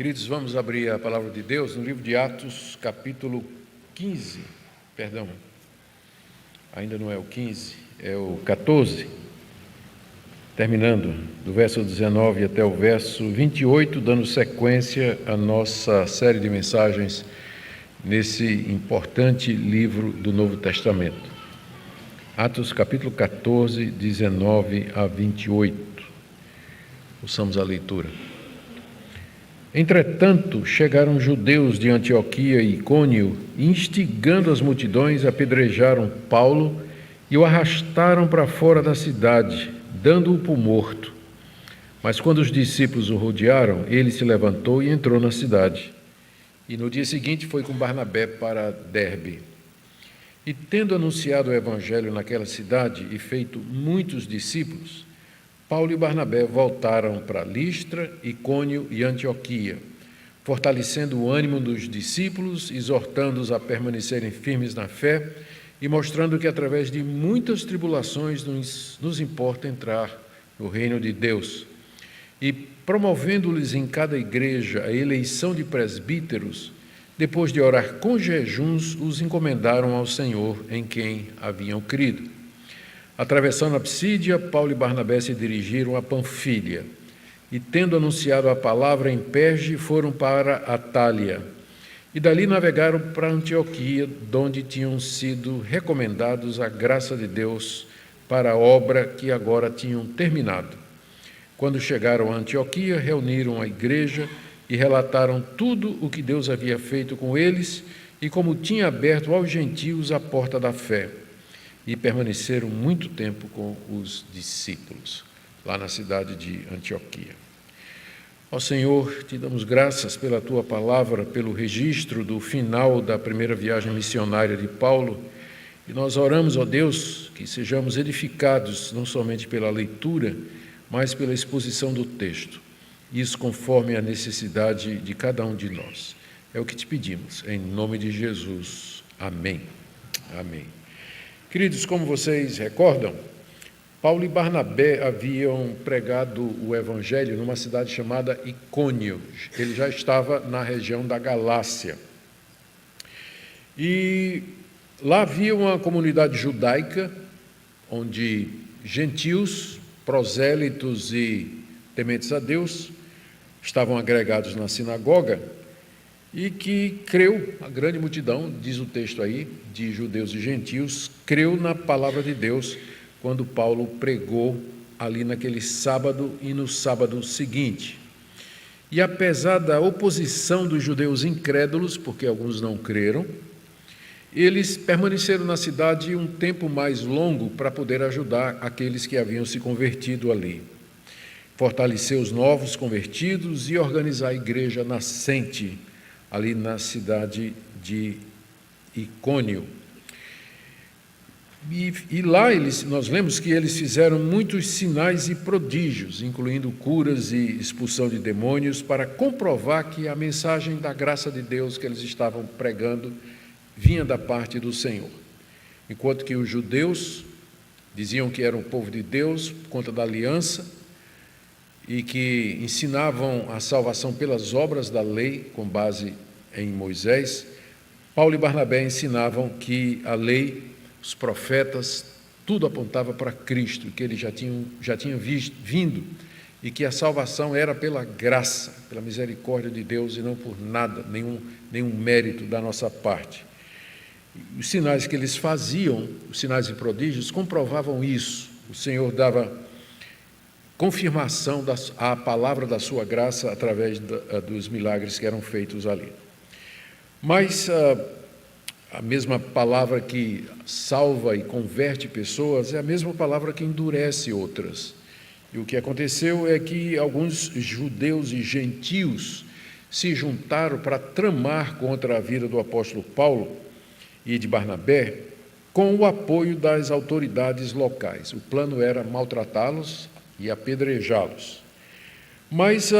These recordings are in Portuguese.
Queridos, vamos abrir a palavra de Deus no livro de Atos, capítulo 15, perdão, ainda não é o 15, é o 14, terminando do verso 19 até o verso 28, dando sequência à nossa série de mensagens nesse importante livro do Novo Testamento. Atos, capítulo 14, 19 a 28. Ouçamos a leitura. Entretanto, chegaram judeus de Antioquia e Icônio, instigando as multidões, apedrejaram Paulo e o arrastaram para fora da cidade, dando-o por morto. Mas quando os discípulos o rodearam, ele se levantou e entrou na cidade. E no dia seguinte foi com Barnabé para Derbe. E tendo anunciado o evangelho naquela cidade e feito muitos discípulos, Paulo e Barnabé voltaram para Listra, Icônio e Antioquia, fortalecendo o ânimo dos discípulos, exortando-os a permanecerem firmes na fé e mostrando que através de muitas tribulações nos importa entrar no reino de Deus. E promovendo-lhes em cada igreja a eleição de presbíteros, depois de orar com jejuns, os encomendaram ao Senhor em quem haviam crido. Atravessando a Psídia, Paulo e Barnabé se dirigiram a Panfília, e tendo anunciado a palavra em Perge, foram para Atália, e dali navegaram para Antioquia, donde tinham sido recomendados à graça de Deus para a obra que agora tinham terminado. Quando chegaram a Antioquia, reuniram a igreja e relataram tudo o que Deus havia feito com eles e como tinha aberto aos gentios a porta da fé. E permaneceram muito tempo com os discípulos, lá na cidade de Antioquia. Ó Senhor, te damos graças pela Tua palavra, pelo registro do final da primeira viagem missionária de Paulo, e nós oramos, ó Deus, que sejamos edificados não somente pela leitura, mas pela exposição do texto, isso conforme a necessidade de cada um de nós. É o que te pedimos, em nome de Jesus. Amém. Amém. Queridos, como vocês recordam, Paulo e Barnabé haviam pregado o evangelho numa cidade chamada Icônio. Ele já estava na região da Galácia. E lá havia uma comunidade judaica, onde gentios, prosélitos e tementes a Deus estavam agregados na sinagoga, e que creu, a grande multidão, diz o texto aí, de judeus e gentios, creu na palavra de Deus quando Paulo pregou ali naquele sábado e no sábado seguinte. E apesar da oposição dos judeus incrédulos, porque alguns não creram, eles permaneceram na cidade um tempo mais longo para poder ajudar aqueles que haviam se convertido ali, fortalecer os novos convertidos e organizar a igreja nascente ali na cidade de Icônio. E lá nós lemos que eles fizeram muitos sinais e prodígios, incluindo curas e expulsão de demônios, para comprovar que a mensagem da graça de Deus que eles estavam pregando vinha da parte do Senhor. Enquanto que os judeus diziam que eram o povo de Deus por conta da aliança, e que ensinavam a salvação pelas obras da lei, com base em Moisés, Paulo e Barnabé ensinavam que a lei, os profetas, tudo apontava para Cristo, que ele já tinha vindo, e que a salvação era pela graça, pela misericórdia de Deus, e não por nada, nenhum mérito da nossa parte. Os sinais que eles faziam, os sinais e prodígios, comprovavam isso. O Senhor dava confirmação à palavra da sua graça através dos milagres que eram feitos ali. Mas a mesma palavra que salva e converte pessoas é a mesma palavra que endurece outras. E o que aconteceu é que alguns judeus e gentios se juntaram para tramar contra a vida do apóstolo Paulo e de Barnabé com o apoio das autoridades locais. O plano era maltratá-los e apedrejá-los. Mas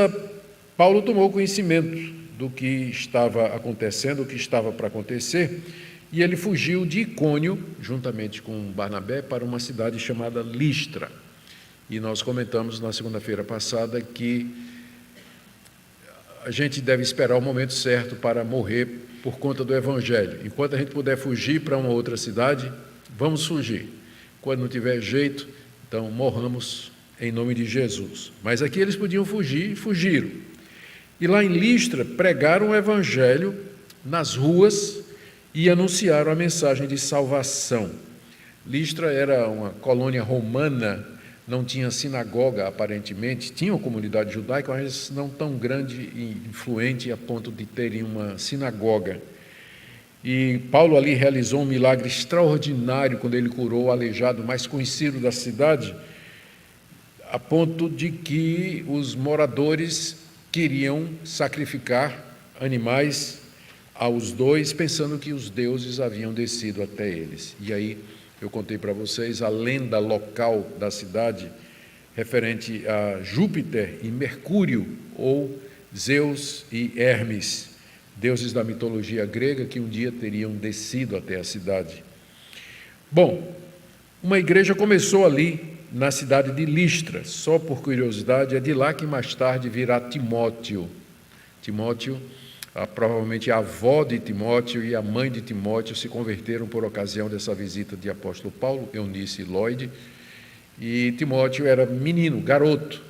Paulo tomou conhecimento do que estava acontecendo, o que estava para acontecer, e ele fugiu de Icônio, juntamente com Barnabé, para uma cidade chamada Listra. E nós comentamos na segunda-feira passada que a gente deve esperar o momento certo para morrer por conta do Evangelho. Enquanto a gente puder fugir para uma outra cidade, vamos fugir. Quando não tiver jeito, então morramos em nome de Jesus. Mas aqui eles podiam fugir e fugiram. E lá em Listra, pregaram o Evangelho nas ruas e anunciaram a mensagem de salvação. Listra era uma colônia romana, não tinha sinagoga aparentemente, tinha uma comunidade judaica, mas não tão grande e influente a ponto de terem uma sinagoga. E Paulo ali realizou um milagre extraordinário quando ele curou o aleijado mais conhecido da cidade, a ponto de que os moradores queriam sacrificar animais aos dois, pensando que os deuses haviam descido até eles. E aí eu contei para vocês a lenda local da cidade referente a Júpiter e Mercúrio, ou Zeus e Hermes, deuses da mitologia grega que um dia teriam descido até a cidade. Bom, uma igreja começou ali na cidade de Listra, só por curiosidade, é de lá que mais tarde virá Timóteo. Timóteo, provavelmente a avó de Timóteo e a mãe de Timóteo se converteram por ocasião dessa visita de apóstolo Paulo, Eunice e Lloyd, e Timóteo era menino, garoto,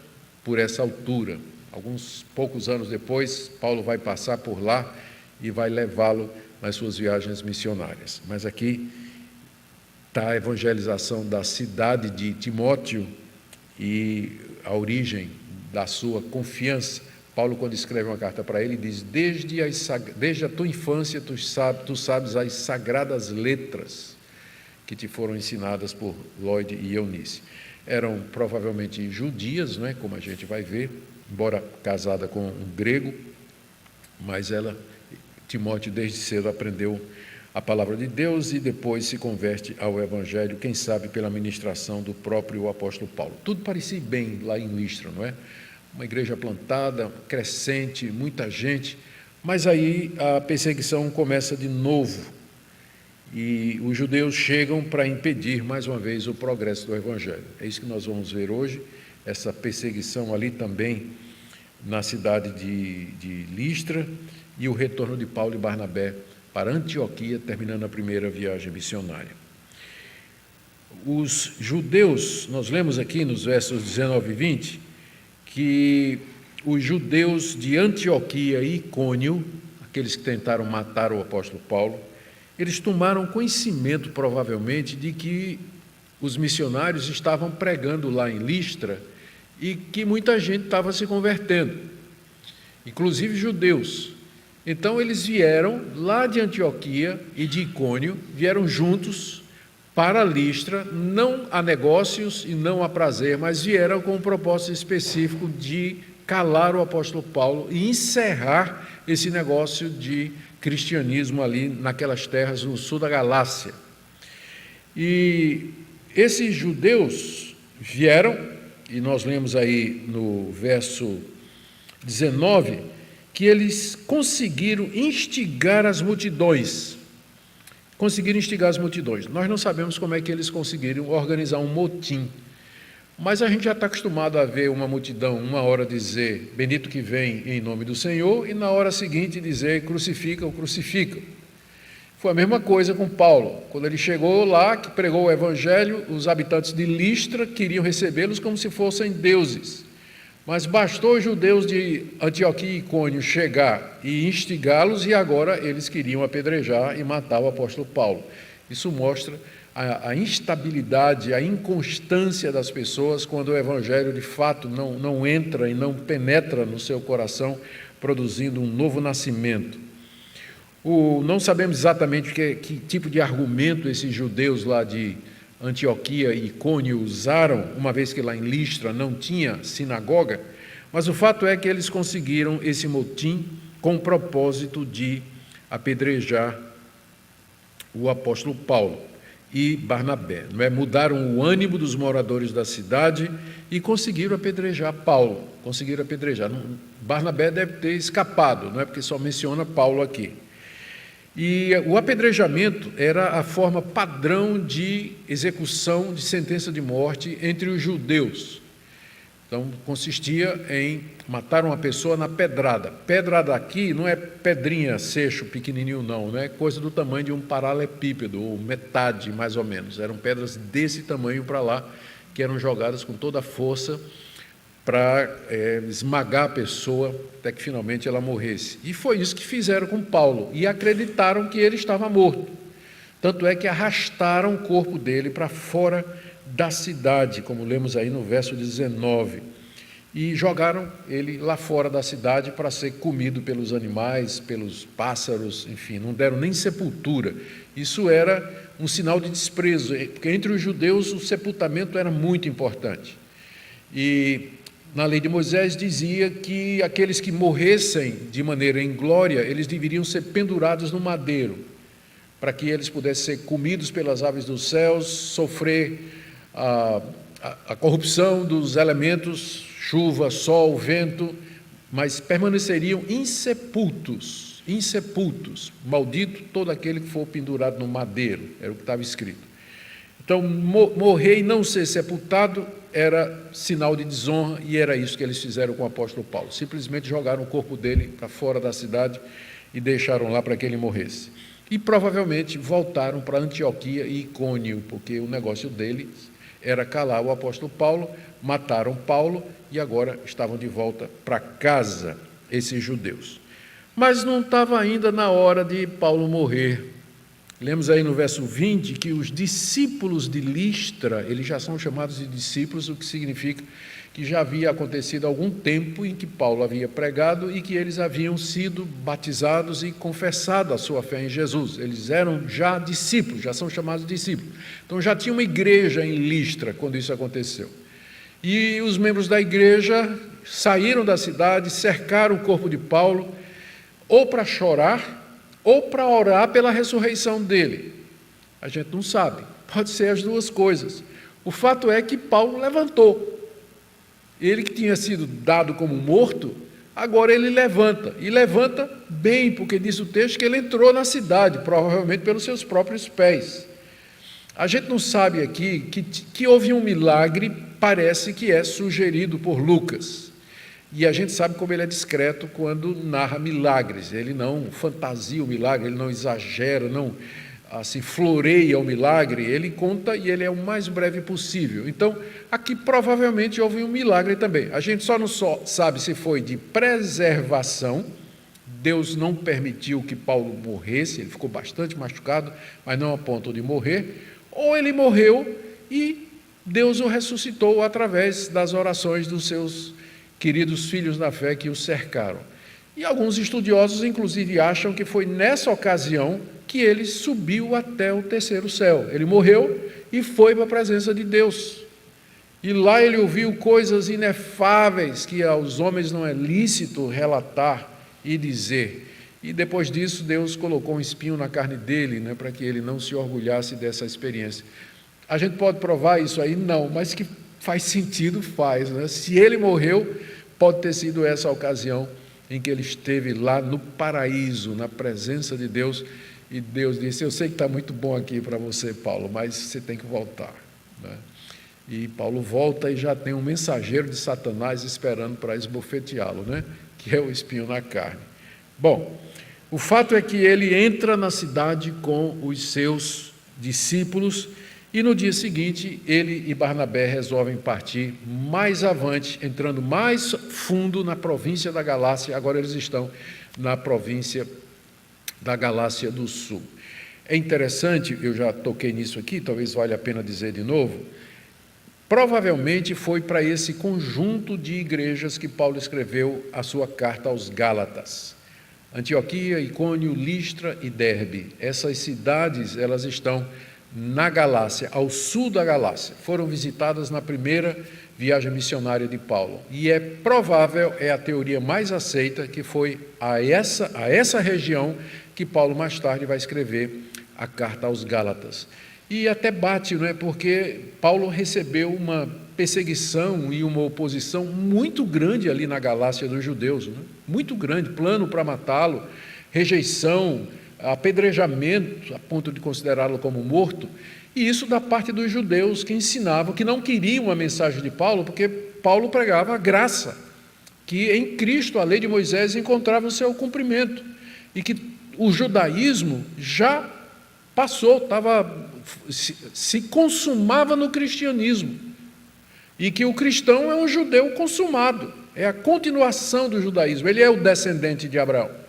por essa altura. Alguns poucos anos depois, Paulo vai passar por lá e vai levá-lo nas suas viagens missionárias. Mas aqui está a evangelização da cidade de Timóteo e a origem da sua confiança. Paulo, quando escreve uma carta para ele, diz: desde a tua infância tu sabes as sagradas letras que te foram ensinadas por Lloyd e Eunice. Eram provavelmente judias, não é? Como a gente vai ver, embora casada com um grego, mas Timóteo desde cedo aprendeu a palavra de Deus e depois se converte ao Evangelho, quem sabe pela ministração do próprio apóstolo Paulo. Tudo parecia bem lá em Listra, não é? Uma igreja plantada, crescente, muita gente, mas aí a perseguição começa de novo e os judeus chegam para impedir mais uma vez o progresso do Evangelho. É isso que nós vamos ver hoje, essa perseguição ali também na cidade de Listra e o retorno de Paulo e Barnabé para Antioquia, terminando a primeira viagem missionária. Os judeus, nós lemos aqui nos versos 19 e 20, que os judeus de Antioquia e Icônio, aqueles que tentaram matar o apóstolo Paulo, eles tomaram conhecimento, provavelmente, de que os missionários estavam pregando lá em Listra e que muita gente estava se convertendo, inclusive judeus. Então eles vieram lá de Antioquia e de Icônio, vieram juntos para Listra, não a negócios e não a prazer, mas vieram com um propósito específico de calar o apóstolo Paulo e encerrar esse negócio de cristianismo ali naquelas terras no sul da Galácia. E esses judeus vieram, e nós lemos aí no verso 19, que eles conseguiram instigar as multidões. Nós não sabemos como é que eles conseguiram organizar um motim, mas a gente já está acostumado a ver uma multidão uma hora dizer bendito que vem em nome do Senhor e na hora seguinte dizer crucifica. Foi a mesma coisa com Paulo. Quando ele chegou lá, que pregou o Evangelho, os habitantes de Listra queriam recebê-los como se fossem deuses. Mas bastou os judeus de Antioquia e Icônio chegar e instigá-los, e agora eles queriam apedrejar e matar o apóstolo Paulo. Isso mostra a instabilidade, a inconstância das pessoas quando o Evangelho de fato não entra e não penetra no seu coração, produzindo um novo nascimento. Não sabemos exatamente que tipo de argumento esses judeus lá de Antioquia e Icônio usaram, uma vez que lá em Listra não tinha sinagoga, mas o fato é que eles conseguiram esse motim com o propósito de apedrejar o apóstolo Paulo e Barnabé, não é? Mudaram o ânimo dos moradores da cidade e conseguiram apedrejar Paulo, Barnabé deve ter escapado, não é? Porque só menciona Paulo aqui. E o apedrejamento era a forma padrão de execução de sentença de morte entre os judeus. Então, consistia em matar uma pessoa na pedrada. Pedrada aqui não é pedrinha, seixo, pequenininho, não é coisa do tamanho de um paralelepípedo, ou metade, mais ou menos. Eram pedras desse tamanho para lá, que eram jogadas com toda a força para esmagar a pessoa até que finalmente ela morresse. E foi isso que fizeram com Paulo, e acreditaram que ele estava morto. Tanto é que arrastaram o corpo dele para fora da cidade, como lemos aí no verso 19, e jogaram ele lá fora da cidade para ser comido pelos animais, pelos pássaros, enfim, não deram nem sepultura. Isso era um sinal de desprezo, porque entre os judeus o sepultamento era muito importante. E na lei de Moisés dizia que aqueles que morressem de maneira inglória, eles deveriam ser pendurados no madeiro, para que eles pudessem ser comidos pelas aves dos céus, sofrer a corrupção dos elementos, chuva, sol, vento, mas permaneceriam insepultos, maldito todo aquele que for pendurado no madeiro, era o que estava escrito. Então, morrer e não ser sepultado era sinal de desonra, e era isso que eles fizeram com o apóstolo Paulo, simplesmente jogaram o corpo dele para fora da cidade e deixaram lá para que ele morresse. E provavelmente voltaram para Antioquia e Icônio, porque o negócio deles era calar o apóstolo Paulo, mataram Paulo e agora estavam de volta para casa, esses judeus. Mas não estava ainda na hora de Paulo morrer. Lemos aí no verso 20 que os discípulos de Listra, eles já são chamados de discípulos, o que significa que já havia acontecido algum tempo em que Paulo havia pregado e que eles haviam sido batizados e confessado a sua fé em Jesus. Eles eram já discípulos, já são chamados de discípulos. Então já tinha uma igreja em Listra quando isso aconteceu. E os membros da igreja saíram da cidade, cercaram o corpo de Paulo, ou para chorar, ou para orar pela ressurreição dele. A gente não sabe, pode ser as duas coisas. O fato é que Paulo levantou. Ele que tinha sido dado como morto, agora ele levanta, e levanta bem, porque diz o texto que ele entrou na cidade, provavelmente pelos seus próprios pés. A gente não sabe aqui que houve um milagre, parece que é sugerido por Lucas, e a gente sabe como ele é discreto quando narra milagres, ele não fantasia o milagre, ele não exagera, não assim floreia o milagre, ele conta e ele é o mais breve possível. Então, aqui provavelmente houve um milagre também. A gente só não sabe se foi de preservação, Deus não permitiu que Paulo morresse, ele ficou bastante machucado, mas não a ponto de morrer, ou ele morreu e Deus o ressuscitou através das orações dos seus queridos filhos da fé que o cercaram. E alguns estudiosos, inclusive, acham que foi nessa ocasião que ele subiu até o terceiro céu. Ele morreu e foi para a presença de Deus. E lá ele ouviu coisas inefáveis que aos homens não é lícito relatar e dizer. E depois disso, Deus colocou um espinho na carne dele, para que ele não se orgulhasse dessa experiência. A gente pode provar isso aí? Não, mas que faz sentido, faz. Se ele morreu, pode ter sido essa a ocasião em que ele esteve lá no paraíso, na presença de Deus, e Deus disse: eu sei que está muito bom aqui para você, Paulo, mas você tem que voltar. E Paulo volta e já tem um mensageiro de Satanás esperando para esbofeteá-lo, que é o espinho na carne. Bom, o fato é que ele entra na cidade com os seus discípulos e no dia seguinte ele e Barnabé resolvem partir mais avante, entrando mais fundo na província da Galácia. Agora eles estão na província da Galácia do Sul. É interessante, eu já toquei nisso aqui, talvez valha a pena dizer de novo, provavelmente foi para esse conjunto de igrejas que Paulo escreveu a sua carta aos Gálatas. Antioquia, Icônio, Listra e Derbe. Essas cidades, elas estão na Galácia, ao sul da Galácia. Foram visitadas na primeira viagem missionária de Paulo. E é provável, é a teoria mais aceita, que foi a essa região que Paulo mais tarde vai escrever a carta aos Gálatas. E até bate, porque Paulo recebeu uma perseguição e uma oposição muito grande ali na Galácia dos judeus, muito grande, plano para matá-lo, rejeição, apedrejamento, a ponto de considerá-lo como morto, e isso da parte dos judeus que ensinavam, que não queriam a mensagem de Paulo, porque Paulo pregava a graça, que em Cristo a lei de Moisés encontrava o seu cumprimento, e que o judaísmo já passou, se consumava no cristianismo, e que o cristão é um judeu consumado, é a continuação do judaísmo, ele é o descendente de Abraão.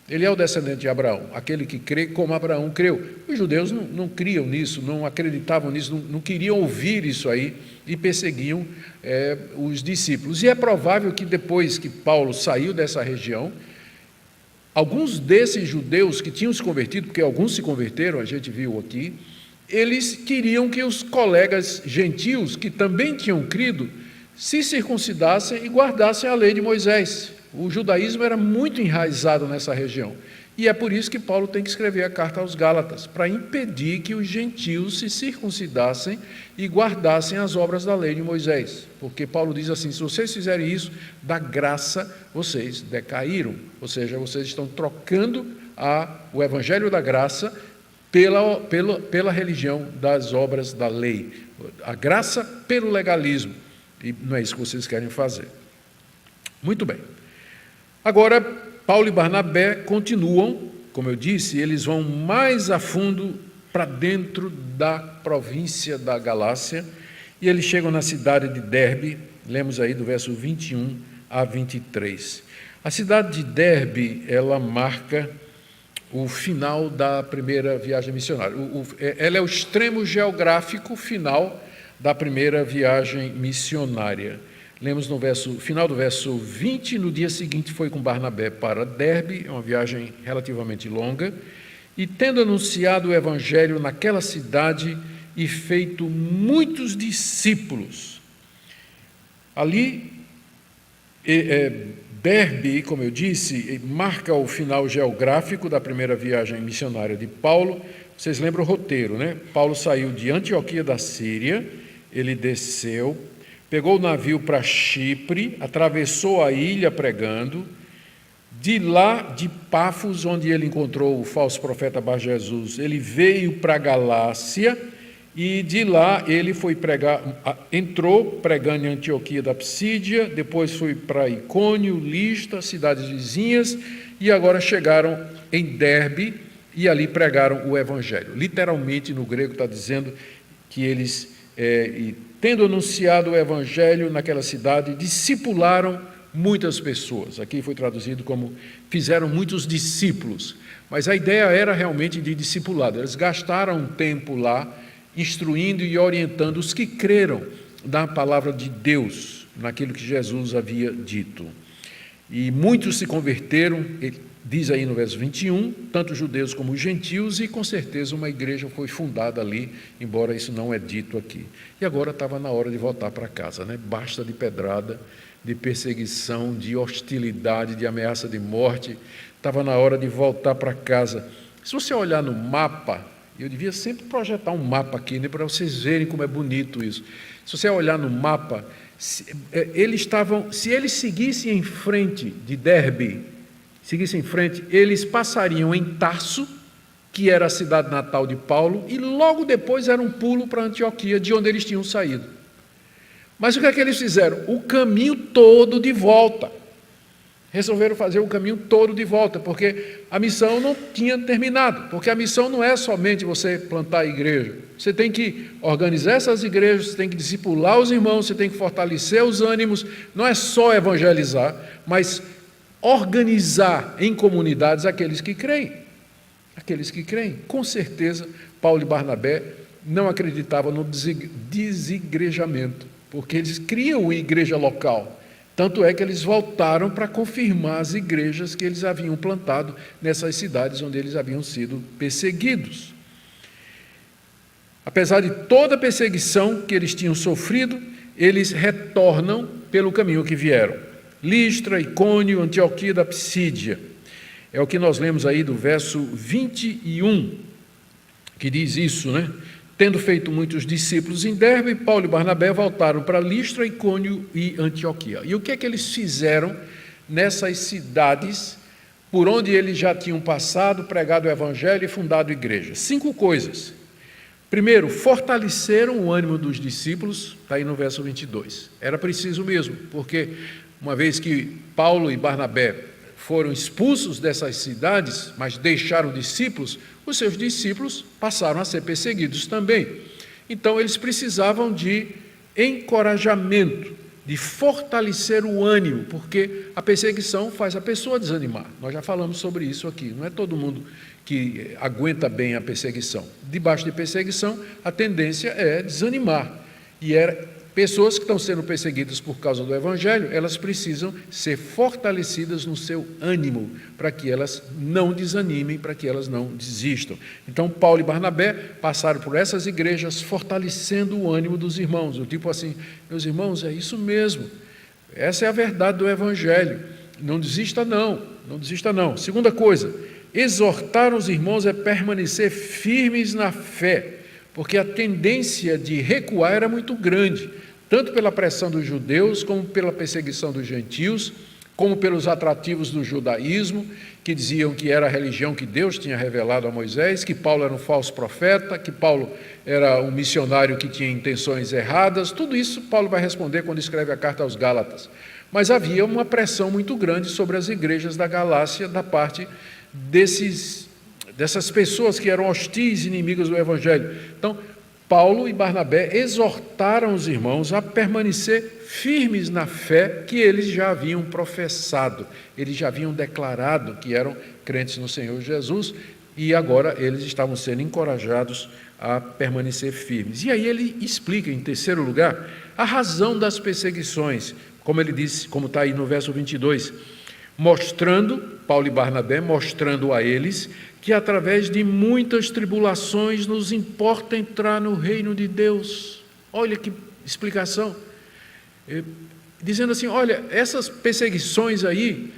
Ele é o descendente de Abraão, aquele que crê como Abraão creu. Os judeus não criam nisso, não acreditavam nisso, não queriam ouvir isso aí e perseguiam os discípulos. E é provável que depois que Paulo saiu dessa região, alguns desses judeus que tinham se convertido, porque alguns se converteram, a gente viu aqui, eles queriam que os colegas gentios, que também tinham crido, se circuncidassem e guardassem a lei de Moisés. O judaísmo era muito enraizado nessa região. E é por isso que Paulo tem que escrever a carta aos Gálatas, para impedir que os gentios se circuncidassem e guardassem as obras da lei de Moisés. Porque Paulo diz assim, se vocês fizerem isso, da graça vocês decaíram. Ou seja, vocês estão trocando o evangelho da graça pela religião das obras da lei. A graça pelo legalismo. E não é isso que vocês querem fazer. Muito bem. Agora, Paulo e Barnabé continuam, como eu disse, eles vão mais a fundo para dentro da província da Galácia, e eles chegam na cidade de Derbe, lemos aí do verso 21 a 23. A cidade de Derbe, ela marca o final da primeira viagem missionária. Ela é o extremo geográfico final da primeira viagem missionária. Lemos no final do verso 20, no dia seguinte foi com Barnabé para Derbe, é uma viagem relativamente longa, e tendo anunciado o evangelho naquela cidade e feito muitos discípulos. Ali, Derbe, como eu disse, marca o final geográfico da primeira viagem missionária de Paulo. Vocês lembram o roteiro, né? Paulo saiu de Antioquia da Síria, ele desceu, pegou o navio para Chipre, atravessou a ilha pregando, de lá de Pafos, onde ele encontrou o falso profeta Bar Jesus, ele veio para a Galácia, e de lá ele foi pregar, entrou pregando em Antioquia da Psídia, depois foi para Icônio, Listra, cidades vizinhas, e agora chegaram em Derbe, e ali pregaram o evangelho. Literalmente no grego está dizendo que eles, tendo anunciado o evangelho naquela cidade, discipularam muitas pessoas. Aqui foi traduzido como fizeram muitos discípulos, mas a ideia era realmente de discipulado. Eles gastaram um tempo lá, instruindo e orientando os que creram na palavra de Deus, naquilo que Jesus havia dito. E muitos se converteram, diz aí no verso 21, tanto judeus como gentios, e com certeza uma igreja foi fundada ali, embora isso não é dito aqui. E agora estava na hora de voltar para casa, né? Basta de pedrada, de perseguição, de hostilidade, de ameaça de morte, estava na hora de voltar para casa. Se você olhar no mapa, eu devia sempre projetar um mapa aqui, né, para vocês verem como é bonito isso. Se você olhar no mapa, se eles seguissem em frente de Derbe, seguissem em frente, eles passariam em Tarso, que era a cidade natal de Paulo, e logo depois era um pulo para Antioquia, de onde eles tinham saído. Mas o que é que eles fizeram? O caminho todo de volta. Resolveram fazer o caminho todo de volta, porque a missão não tinha terminado, porque a missão não é somente você plantar a igreja, você tem que organizar essas igrejas, você tem que discipular os irmãos, você tem que fortalecer os ânimos, não é só evangelizar, mas organizar em comunidades aqueles que creem. Aqueles que creem. Com certeza, Paulo e Barnabé não acreditavam no desigrejamento, porque eles criam uma igreja local. Tanto é que eles voltaram para confirmar as igrejas que eles haviam plantado nessas cidades onde eles haviam sido perseguidos. Apesar de toda a perseguição que eles tinham sofrido, eles retornam pelo caminho que vieram. Listra, Icônio, Antioquia da Psídia. É o que nós lemos aí do verso 21, que diz isso, né? Tendo feito muitos discípulos em Derbe, Paulo e Barnabé voltaram para Listra, Icônio e Antioquia. E o que é que eles fizeram nessas cidades por onde eles já tinham passado, pregado o evangelho e fundado igrejas. 5 coisas. Primeiro, fortaleceram o ânimo dos discípulos, está aí no verso 22. Era preciso mesmo, porque uma vez que Paulo e Barnabé foram expulsos dessas cidades, mas deixaram discípulos, os seus discípulos passaram a ser perseguidos também. Então, eles precisavam de encorajamento, de fortalecer o ânimo, porque a perseguição faz a pessoa desanimar. Nós já falamos sobre isso aqui. Não é todo mundo que aguenta bem a perseguição. Debaixo de perseguição, a tendência é desanimar. E pessoas que estão sendo perseguidas por causa do Evangelho, elas precisam ser fortalecidas no seu ânimo, para que elas não desanimem, para que elas não desistam. Então, Paulo e Barnabé passaram por essas igrejas fortalecendo o ânimo dos irmãos, do tipo assim: meus irmãos, é isso mesmo, essa é a verdade do Evangelho, não desista não, não desista não. Segunda coisa, exortar os irmãos a permanecer firmes na fé, porque a tendência de recuar era muito grande, tanto pela pressão dos judeus, como pela perseguição dos gentios, como pelos atrativos do judaísmo, que diziam que era a religião que Deus tinha revelado a Moisés, que Paulo era um falso profeta, que Paulo era um missionário que tinha intenções erradas. Tudo isso Paulo vai responder quando escreve a carta aos Gálatas. Mas havia uma pressão muito grande sobre as igrejas da Galácia, da parte dessas pessoas que eram hostis, inimigas do Evangelho. Então, Paulo e Barnabé exortaram os irmãos a permanecer firmes na fé que eles já haviam professado, eles já haviam declarado que eram crentes no Senhor Jesus, e agora eles estavam sendo encorajados a permanecer firmes. E aí ele explica, em terceiro lugar, a razão das perseguições, como ele disse, como está aí no verso 22, Paulo e Barnabé mostrando a eles que através de muitas tribulações nos importa entrar no reino de Deus. Olha que explicação, dizendo assim: olha, essas perseguições aí,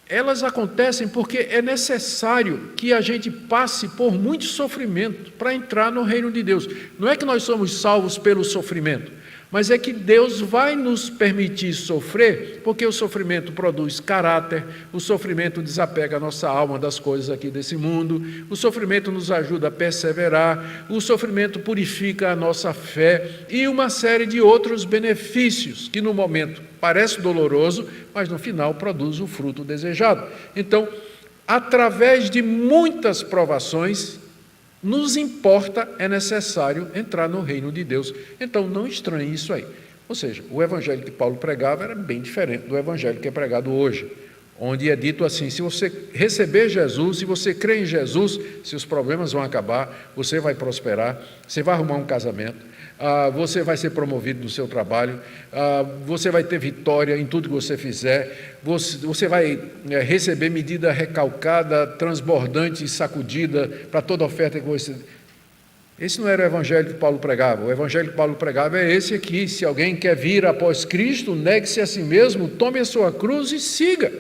elas acontecem porque é necessário que a gente passe por muito sofrimento para entrar no reino de Deus. Não é que nós somos salvos pelo sofrimento, mas é que Deus vai nos permitir sofrer, porque o sofrimento produz caráter, o sofrimento desapega a nossa alma das coisas aqui desse mundo, o sofrimento nos ajuda a perseverar, o sofrimento purifica a nossa fé e uma série de outros benefícios que no momento parece doloroso, mas no final produz o fruto desejado. Então, através de muitas provações, nos importa, é necessário entrar no reino de Deus. Então não estranhe isso aí. Ou seja, o evangelho que Paulo pregava era bem diferente do evangelho que é pregado hoje, onde é dito assim: se você receber Jesus, se você crer em Jesus, seus problemas vão acabar, você vai prosperar, você vai arrumar um casamento, você vai ser promovido no seu trabalho, você vai ter vitória em tudo que você fizer, você vai receber medida recalcada, transbordante e sacudida para toda oferta que você... Esse não era o evangelho que Paulo pregava. O evangelho que Paulo pregava é esse aqui: se alguém quer vir após Cristo, negue-se a si mesmo, tome a sua cruz e siga.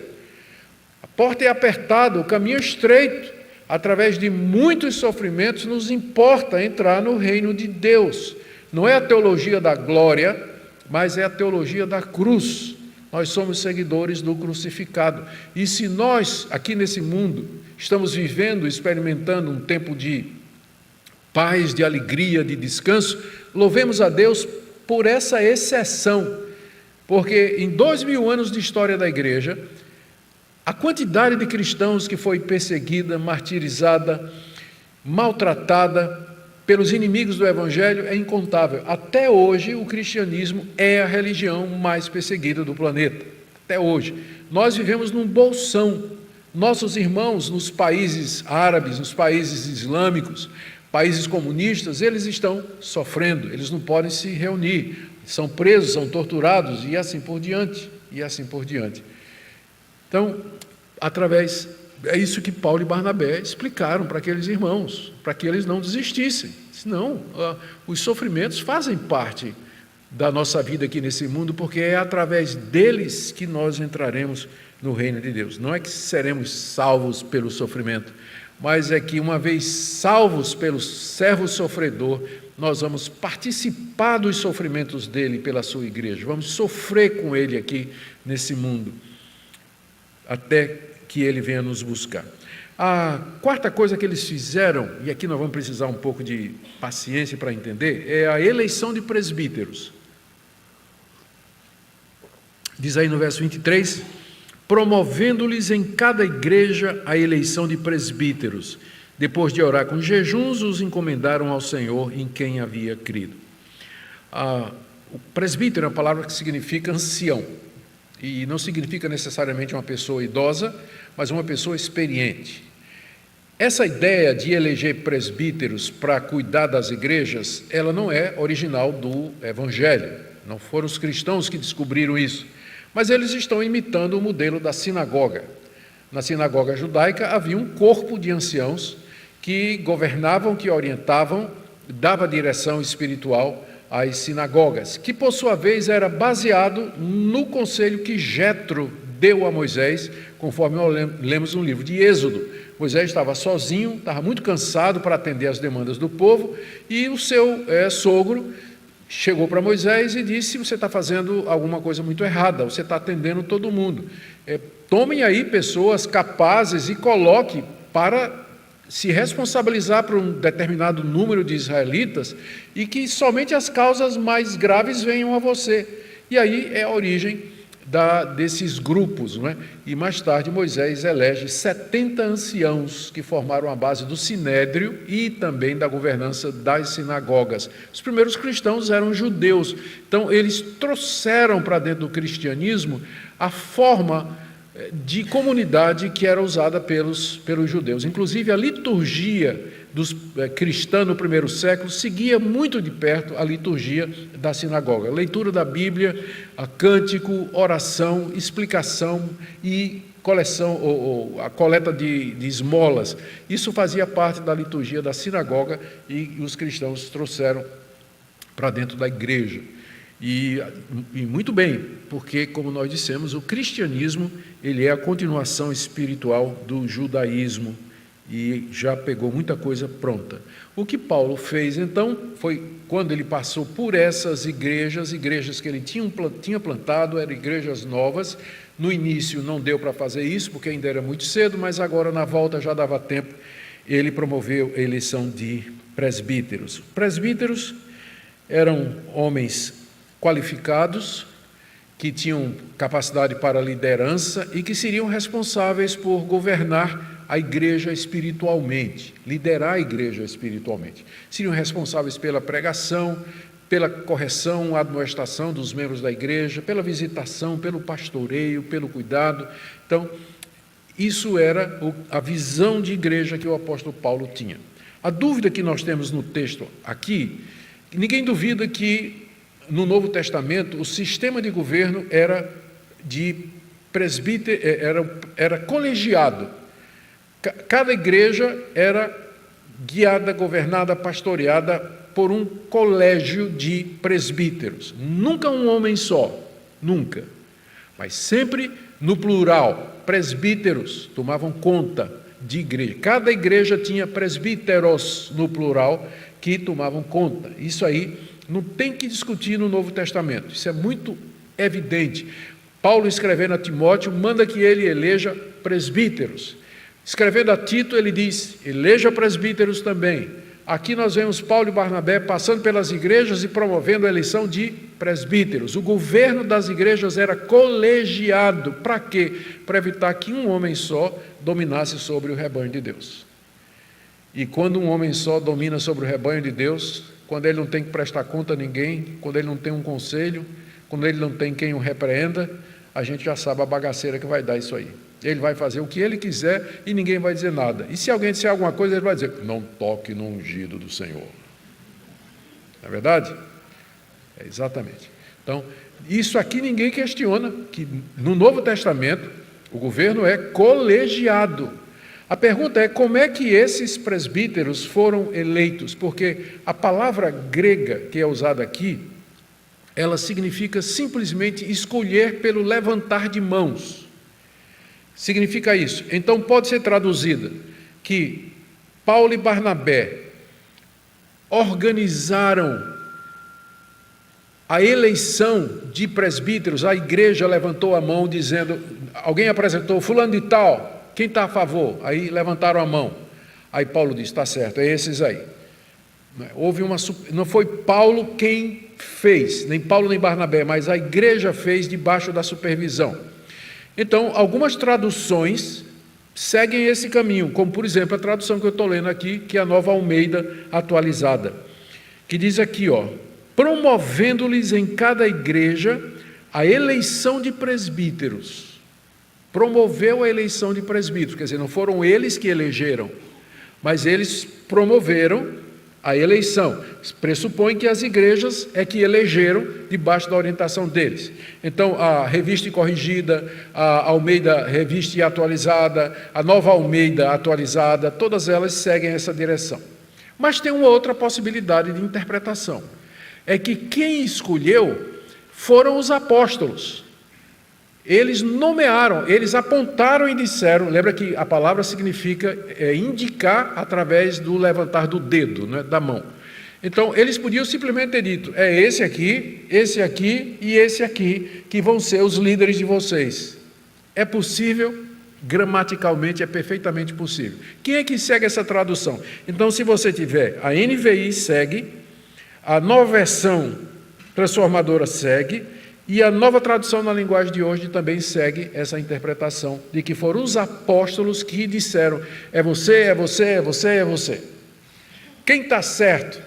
A porta é apertada, o caminho é estreito. Através de muitos sofrimentos nos importa entrar no reino de Deus. Não é a teologia da glória, mas é a teologia da cruz. Nós somos seguidores do crucificado. E se nós, aqui nesse mundo, estamos vivendo, experimentando um tempo de paz, de alegria, de descanso, louvemos a Deus por essa exceção. Porque em 2000 anos de história da igreja, a quantidade de cristãos que foi perseguida, martirizada, maltratada pelos inimigos do Evangelho é incontável. Até hoje, o cristianismo é a religião mais perseguida do planeta. Até hoje. Nós vivemos num bolsão. Nossos irmãos nos países árabes, nos países islâmicos, países comunistas, eles estão sofrendo, eles não podem se reunir, são presos, são torturados e assim por diante, e assim por diante. Então, é isso que Paulo e Barnabé explicaram para aqueles irmãos, para que eles não desistissem. Senão, os sofrimentos fazem parte da nossa vida aqui nesse mundo, porque é através deles que nós entraremos no reino de Deus. Não é que seremos salvos pelo sofrimento, mas é que uma vez salvos pelo servo sofredor, nós vamos participar dos sofrimentos dele pela sua igreja, vamos sofrer com ele aqui nesse mundo, até que ele venha nos buscar. A quarta coisa que eles fizeram, e aqui nós vamos precisar um pouco de paciência para entender, é a eleição de presbíteros. Diz aí no verso 23, promovendo-lhes em cada igreja a eleição de presbíteros. Depois de orar com jejuns, os encomendaram ao Senhor em quem havia crido. O presbítero é uma palavra que significa ancião, e não significa necessariamente uma pessoa idosa, mas uma pessoa experiente. Essa ideia de eleger presbíteros para cuidar das igrejas, ela não é original do Evangelho, não foram os cristãos que descobriram isso, mas eles estão imitando o modelo da sinagoga. Na sinagoga judaica havia um corpo de anciãos que governavam, que orientavam, dava direção espiritual às sinagogas, que por sua vez era baseado no conselho que Jetro deu a Moisés, conforme nós lemos no livro de Êxodo. Moisés estava sozinho, estava muito cansado para atender às demandas do povo, e o seu sogro chegou para Moisés e disse: você está fazendo alguma coisa muito errada, você está atendendo todo mundo. Tomem aí pessoas capazes e coloque para se responsabilizar por um determinado número de israelitas e que somente as causas mais graves venham a você. E aí é a origem desses grupos, não é? E mais tarde Moisés elege 70 anciãos que formaram a base do sinédrio e também da governança das sinagogas. Os primeiros cristãos eram judeus, então eles trouxeram para dentro do cristianismo a forma de comunidade que era usada pelos judeus. Inclusive, a liturgia dos cristãos no primeiro século seguia muito de perto a liturgia da sinagoga. Leitura da Bíblia, a cântico, oração, explicação e coleção, ou a coleta de esmolas. Isso fazia parte da liturgia da sinagoga e os cristãos trouxeram para dentro da igreja. E muito bem, porque, como nós dissemos, o cristianismo ele é a continuação espiritual do judaísmo e já pegou muita coisa pronta. O que Paulo fez, então, foi quando ele passou por essas igrejas que ele tinha plantado, eram igrejas novas. No início não deu para fazer isso, porque ainda era muito cedo, mas agora, na volta, já dava tempo. Ele promoveu a eleição de presbíteros. Presbíteros eram homens qualificados, que tinham capacidade para liderança e que seriam responsáveis por governar a igreja espiritualmente, liderar a igreja espiritualmente. Seriam responsáveis pela pregação, pela correção, admoestação dos membros da igreja, pela visitação, pelo pastoreio, pelo cuidado. Então, isso era a visão de igreja que o apóstolo Paulo tinha. A dúvida que nós temos no texto aqui, ninguém duvida que no Novo Testamento, o sistema de governo era de presbítero, era colegiado. Cada igreja era guiada, governada, pastoreada por um colégio de presbíteros. Nunca um homem só, nunca. Mas sempre no plural, presbíteros tomavam conta de igreja. Cada igreja tinha presbíteros no plural que tomavam conta. Isso aí não tem que discutir no Novo Testamento, isso é muito evidente. Paulo, escrevendo a Timóteo, manda que ele eleja presbíteros. Escrevendo a Tito, ele diz: eleja presbíteros também. Aqui nós vemos Paulo e Barnabé passando pelas igrejas e promovendo a eleição de presbíteros. O governo das igrejas era colegiado. Para quê? Para evitar que um homem só dominasse sobre o rebanho de Deus. E quando um homem só domina sobre o rebanho de Deus, quando ele não tem que prestar conta a ninguém, quando ele não tem um conselho, quando ele não tem quem o repreenda, a gente já sabe a bagaceira que vai dar isso aí. Ele vai fazer o que ele quiser e ninguém vai dizer nada. E se alguém disser alguma coisa, ele vai dizer: não toque no ungido do Senhor. Não é verdade? É exatamente. Então, isso aqui ninguém questiona, que no Novo Testamento o governo é colegiado. A pergunta é: como é que esses presbíteros foram eleitos? Porque a palavra grega que é usada aqui, ela significa simplesmente escolher pelo levantar de mãos. Significa isso. Então pode ser traduzida que Paulo e Barnabé organizaram a eleição de presbíteros. A igreja levantou a mão dizendo, alguém apresentou fulano de tal, Quem está a favor? Aí levantaram a mão. Aí Paulo disse, está certo, é esses aí. Não foi Paulo quem fez, nem Paulo nem Barnabé, mas a igreja fez debaixo da supervisão. Então, algumas traduções seguem esse caminho, como por exemplo a tradução que eu estou lendo aqui, que é a Nova Almeida atualizada, que diz aqui, promovendo-lhes em cada igreja a eleição de presbíteros. Promoveu a eleição de presbíteros, quer dizer, não foram eles que elegeram, mas eles promoveram a eleição. Pressupõe que as igrejas é que elegeram debaixo da orientação deles. Então, a Revista e Corrigida, a Almeida Revista e Atualizada, a Nova Almeida Atualizada, todas elas seguem essa direção. Mas tem uma outra possibilidade de interpretação. É que quem escolheu foram os apóstolos. Eles nomearam, eles apontaram e disseram, lembra que a palavra significa indicar através do levantar do dedo, né, da mão. Então, eles podiam simplesmente ter dito, é esse aqui e esse aqui que vão ser os líderes de vocês. É possível, gramaticalmente é perfeitamente possível. Quem é que segue essa tradução? Então, se você tiver, a NVI segue, a Nova Versão Transformadora segue, e a Nova Tradução na linguagem de hoje também segue essa interpretação de que foram os apóstolos que disseram, é você, é você, é você, é você. Quem está certo?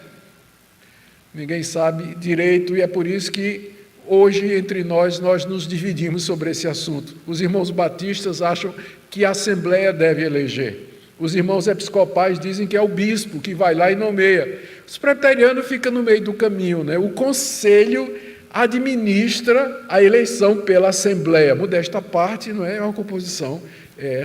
Ninguém sabe direito, e é por isso que hoje entre nós nos dividimos sobre esse assunto. Os irmãos batistas acham que a Assembleia deve eleger. Os irmãos episcopais dizem que é o bispo que vai lá e nomeia. Os presbiterianos ficam no meio do caminho, né? O conselho administra a eleição pela Assembleia. Modesta parte, não é uma composição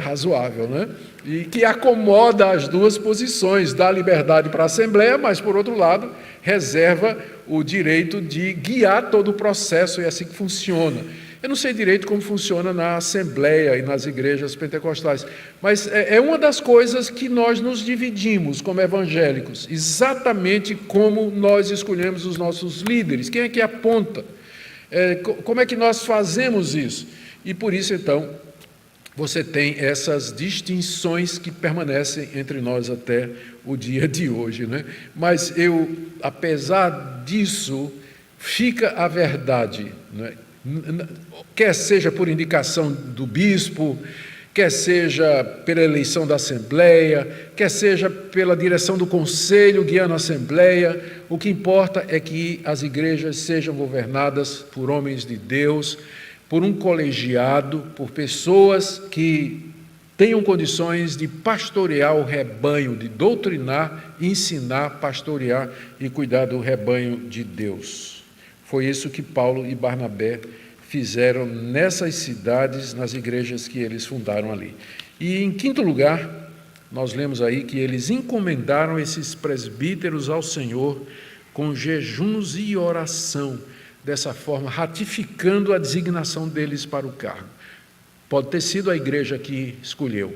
razoável, né? E que acomoda as duas posições, dá liberdade para a Assembleia, mas, por outro lado, reserva o direito de guiar todo o processo, e é assim que funciona. Eu não sei direito como funciona na Assembleia e nas igrejas pentecostais, mas é uma das coisas que nós nos dividimos como evangélicos, exatamente como nós escolhemos os nossos líderes, quem é que aponta, como é que nós fazemos isso, e por isso, então, você tem essas distinções que permanecem entre nós até o dia de hoje, né? Mas apesar disso, fica a verdade, né? Quer seja por indicação do bispo, quer seja pela eleição da Assembleia, quer seja pela direção do conselho guiando a Assembleia, o que importa é que as igrejas sejam governadas por homens de Deus, por um colegiado, por pessoas que tenham condições de pastorear o rebanho, de doutrinar, ensinar, pastorear e cuidar do rebanho de Deus. Foi isso que Paulo e Barnabé fizeram nessas cidades, nas igrejas que eles fundaram ali. E, em quinto lugar, nós lemos aí que eles encomendaram esses presbíteros ao Senhor com jejuns e oração, dessa forma, ratificando a designação deles para o cargo. Pode ter sido a igreja que escolheu,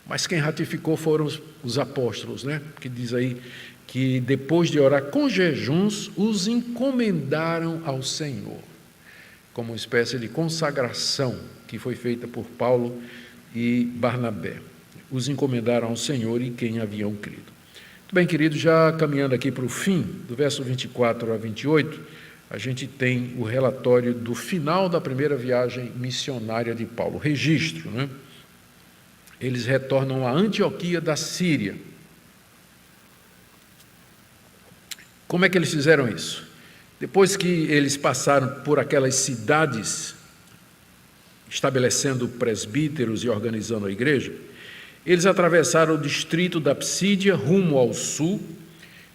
mas quem ratificou foram os apóstolos, né? Que diz aí que depois de orar com jejuns, os encomendaram ao Senhor, como uma espécie de consagração que foi feita por Paulo e Barnabé. Os encomendaram ao Senhor em quem haviam crido. Muito bem, queridos, já caminhando aqui para o fim, do verso 24 a 28, a gente tem o relatório do final da primeira viagem missionária de Paulo, registro, né? Eles retornam a Antioquia da Síria. Como é que eles fizeram isso? Depois que eles passaram por aquelas cidades, estabelecendo presbíteros e organizando a igreja, eles atravessaram o distrito da Psídia, rumo ao sul,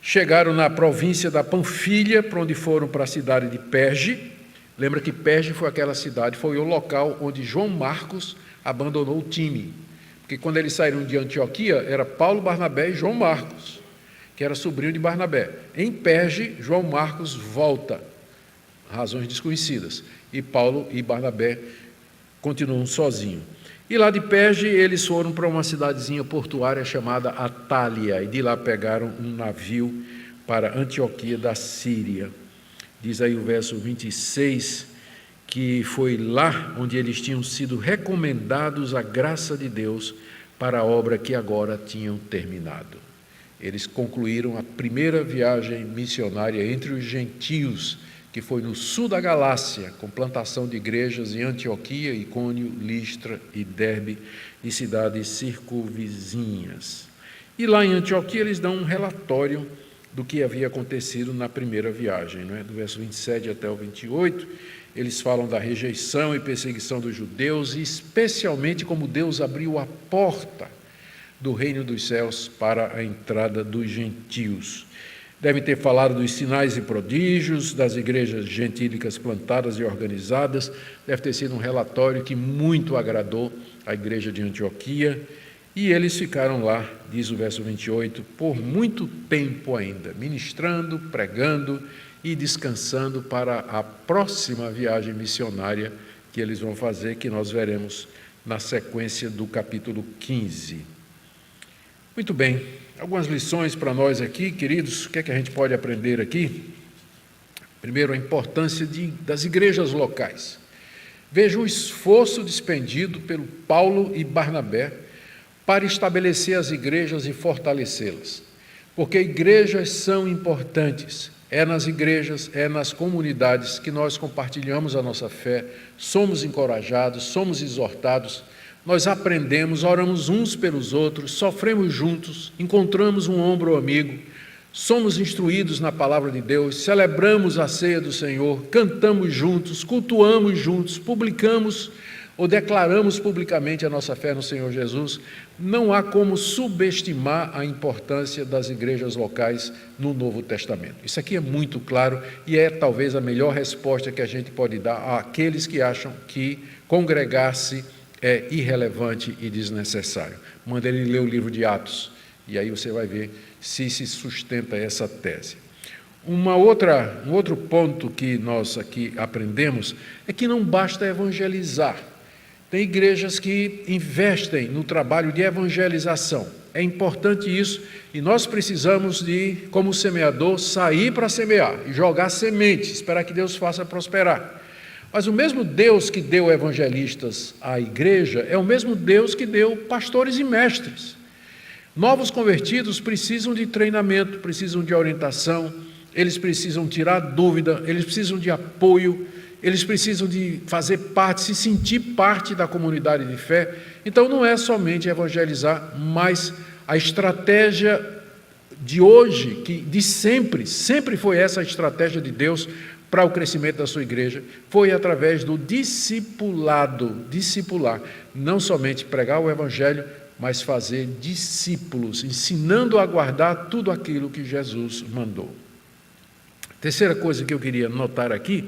chegaram na província da Panfilha, para onde foram para a cidade de Perge. Lembra que Perge foi aquela cidade, foi o local onde João Marcos abandonou o time. Porque quando eles saíram de Antioquia, era Paulo, Barnabé e João Marcos, que era sobrinho de Barnabé. Em Perge, João Marcos volta, razões desconhecidas, e Paulo e Barnabé continuam sozinhos. E lá de Perge, eles foram para uma cidadezinha portuária chamada Atália, e de lá pegaram um navio para Antioquia da Síria. Diz aí o verso 26, que foi lá onde eles tinham sido recomendados à graça de Deus para a obra que agora tinham terminado. Eles concluíram a primeira viagem missionária entre os gentios, que foi no sul da Galácia, com plantação de igrejas em Antioquia, Icônio, Listra e Derbe, e cidades circunvizinhas. E lá em Antioquia eles dão um relatório do que havia acontecido na primeira viagem, não é? Do verso 27 até o 28, eles falam da rejeição e perseguição dos judeus, e especialmente como Deus abriu a porta do reino dos céus para a entrada dos gentios. Devem ter falado dos sinais e prodígios, das igrejas gentílicas plantadas e organizadas. Deve ter sido um relatório que muito agradou a igreja de Antioquia. E eles ficaram lá, diz o verso 28, por muito tempo ainda, ministrando, pregando e descansando para a próxima viagem missionária que eles vão fazer, que nós veremos na sequência do capítulo 15. Muito bem, algumas lições para nós aqui, queridos. O que é que a gente pode aprender aqui? Primeiro, a importância das igrejas locais. Veja o esforço despendido pelo Paulo e Barnabé para estabelecer as igrejas e fortalecê-las. Porque igrejas são importantes. É nas igrejas, é nas comunidades que nós compartilhamos a nossa fé, somos encorajados, somos exortados, nós aprendemos, oramos uns pelos outros, sofremos juntos, encontramos um ombro amigo, somos instruídos na palavra de Deus, celebramos a ceia do Senhor, cantamos juntos, cultuamos juntos, publicamos ou declaramos publicamente a nossa fé no Senhor Jesus. Não há como subestimar a importância das igrejas locais no Novo Testamento. Isso aqui é muito claro e é talvez a melhor resposta que a gente pode dar àqueles que acham que congregar-se é irrelevante e desnecessário. Manda ele ler o livro de Atos, e aí você vai ver se sustenta essa tese. Um outro ponto que nós aqui aprendemos é que não basta evangelizar. Tem igrejas que investem no trabalho de evangelização. É importante isso, e nós precisamos de, como semeador, sair para semear e jogar semente, esperar que Deus faça prosperar. Mas o mesmo Deus que deu evangelistas à igreja é o mesmo Deus que deu pastores e mestres. Novos convertidos precisam de treinamento, precisam de orientação, eles precisam tirar dúvida, eles precisam de apoio, eles precisam de fazer parte, se sentir parte da comunidade de fé. Então não é somente evangelizar, mas a estratégia de hoje, que de sempre foi essa a estratégia de Deus para o crescimento da sua igreja, foi através do discipular, não somente pregar o evangelho, mas fazer discípulos, ensinando a guardar tudo aquilo que Jesus mandou. Terceira coisa que eu queria notar aqui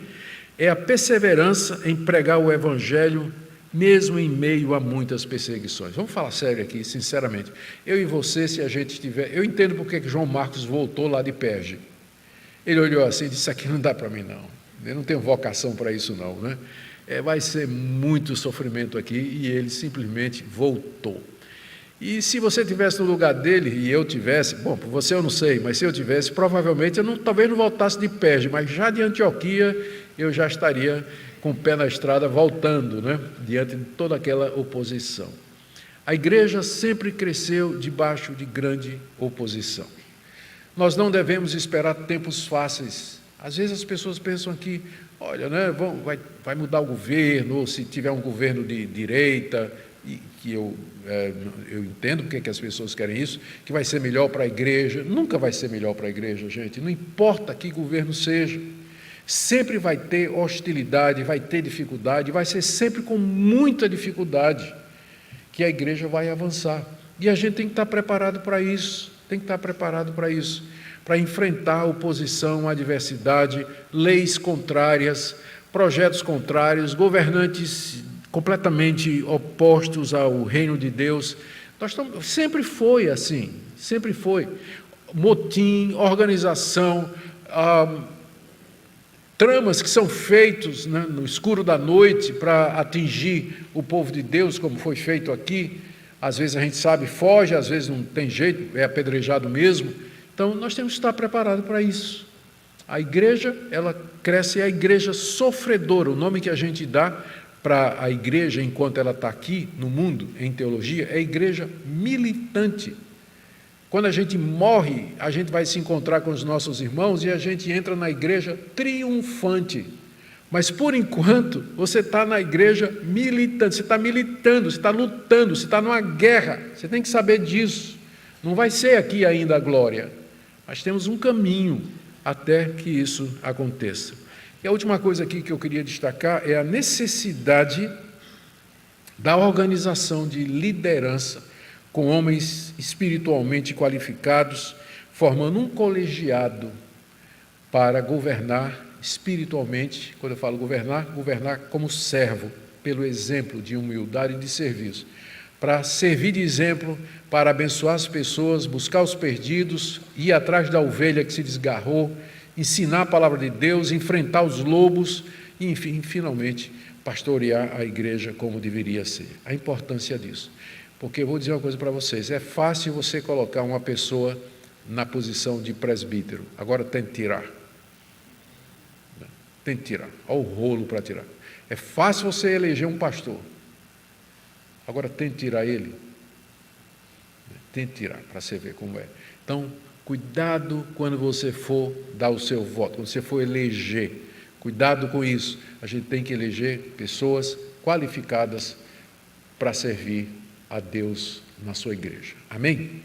é a perseverança em pregar o evangelho, mesmo em meio a muitas perseguições. Vamos falar sério aqui, sinceramente. Eu e você, se a gente estiver... Eu entendo porque que João Marcos voltou lá de Perge. Ele olhou assim e disse: isso aqui não dá para mim não, eu não tenho vocação para isso não, né? Vai ser muito sofrimento aqui, e ele simplesmente voltou. E se você estivesse no lugar dele, e eu tivesse, bom, por você eu não sei, mas se eu tivesse, provavelmente eu talvez não voltasse de Perge, mas já de Antioquia eu já estaria com o pé na estrada voltando, né? Diante de toda aquela oposição. A igreja sempre cresceu debaixo de grande oposição. Nós não devemos esperar tempos fáceis. Às vezes as pessoas pensam que, olha, né, vai mudar o governo, ou se tiver um governo de direita, e que eu entendo porque que as pessoas querem isso, que vai ser melhor para a igreja. Nunca vai ser melhor para a igreja, gente, não importa que governo seja. Sempre vai ter hostilidade, vai ter dificuldade, vai ser sempre com muita dificuldade que a igreja vai avançar. E a gente tem que estar preparado para isso. Tem que estar preparado para isso, para enfrentar a oposição, a adversidade, leis contrárias, projetos contrários, governantes completamente opostos ao reino de Deus. Sempre foi assim, sempre foi. Motim, organização, tramas que são feitos, né, no escuro da noite para atingir o povo de Deus, como foi feito aqui. Às vezes a gente sabe, foge, às vezes não tem jeito, é apedrejado mesmo. Então, nós temos que estar preparados para isso. A igreja, ela cresce, é a igreja sofredora, o nome que a gente dá para a igreja enquanto ela está aqui no mundo, em teologia, é a igreja militante. Quando a gente morre, a gente vai se encontrar com os nossos irmãos e a gente entra na igreja triunfante. Mas, por enquanto, você está na igreja militante, você está militando, você está lutando, você está numa guerra. Você tem que saber disso. Não vai ser aqui ainda a glória, mas temos um caminho até que isso aconteça. E a última coisa aqui que eu queria destacar é a necessidade da organização de liderança com homens espiritualmente qualificados, formando um colegiado para governar espiritualmente. Quando eu falo governar, governar como servo, pelo exemplo de humildade e de serviço, para servir de exemplo, para abençoar as pessoas, buscar os perdidos, ir atrás da ovelha que se desgarrou, ensinar a palavra de Deus, enfrentar os lobos e, enfim, finalmente, pastorear a igreja como deveria ser. A importância disso. Porque eu vou dizer uma coisa para vocês, é fácil você colocar uma pessoa na posição de presbítero, agora tente tirar. Tente tirar, olha o rolo para tirar. É fácil você eleger um pastor, agora tente tirar ele. Tente tirar, para você ver como é. Então, cuidado quando você for dar o seu voto, quando você for eleger, cuidado com isso. A gente tem que eleger pessoas qualificadas para servir a Deus na sua igreja. Amém?